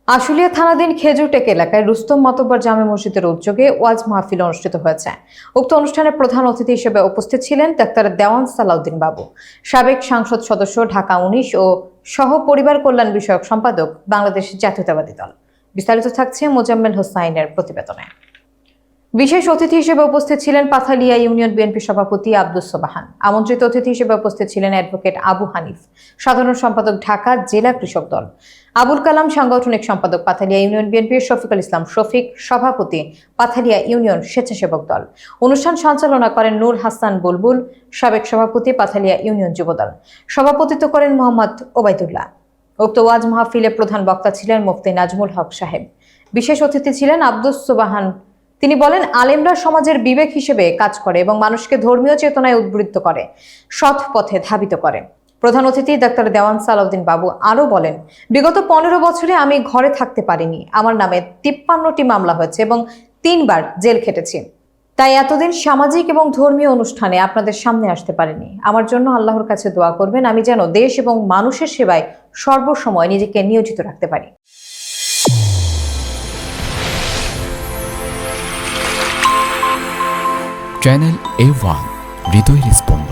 আশুলিয়া থানাধীন খেজুরটেক এলাকায় রুস্তম মাতব্বর জামে মসজিদের উদ্যোগে ওয়াজ মাহফিল অনুষ্ঠিত হয়েছে। উক্ত অনুষ্ঠানে প্রধান অতিথি হিসেবে উপস্থিত ছিলেন ডাক্তার দেওয়ান সালাউদ্দিন বাবু, সাবেক সংসদ সদস্য, ঢাকা ১৯ ও সহ পরিবার কল্যাণ বিষয়ক সম্পাদক, বাংলাদেশ জাতীয়তাবাদী দল। বিস্তারিত থাকছে মোজাম্মেল হোসাইনের প্রতিবেদনে। বিশেষ অতিথি হিসেবে উপস্থিত ছিলেন পাথালিয়া ইউনিয়ন বিএনপি সভাপতি আব্দুস সোবাহান। আমন্ত্রিত অতিথি হিসেবে উপস্থিত ছিলেন অ্যাডভোকেট আবু হানিফ, সাধারণ সম্পাদক ঢাকা জেলা কৃষক দল, আবুল কালাম সাংগঠনিক সম্পাদক পাথালিয়া ইউনিয়ন বিএনপির, শফিকুল ইসলাম শফিক সভাপতি পাথালিয়া ইউনিয়ন স্বেচ্ছাসেবক দল। অনুষ্ঠান সঞ্চালনা করেন নূর হাসান বুলবুল, সাবেক সভাপতি পাথালিয়া ইউনিয়ন যুবদল। সভাপতিত্ব করেন মোহাম্মদ ওবায়দুল্লাহ। উক্ত ওয়াজ মাহফিলে প্রধান বক্তা ছিলেন মুফতি নাজমুল হক সাহেব। বিশেষ অতিথি ছিলেন আব্দুস সোবাহান। তিনি বলেন, আলেমরা সমাজের বিবেক হিসেবে কাজ করে এবং মানুষকে ধর্মীয় চেতনায় উদ্বুদ্ধ করে, সৎ পথে ধাবিত করে। প্রধান অতিথি ডাক্তার দেওয়ান সালাউদ্দিন বাবু আরো বলেন, বিগত ১৫ বছরে আমি ঘরে থাকতে পারিনি। আমার নামে ৫৩টি মামলা হয়েছে এবং ৩ বার জেল খেটেছি। তাই এতদিন সামাজিক এবং ধর্মীয় অনুষ্ঠানে আপনাদের সামনে আসতে পারিনি। আমার জন্য আল্লাহর কাছে দোয়া করবেন, আমি যেন দেশ এবং মানুষের সেবায় সর্বসময় নিজেকে নিয়োজিত রাখতে পারি। চ্যানেল A1 হৃদয় রেসপন্স।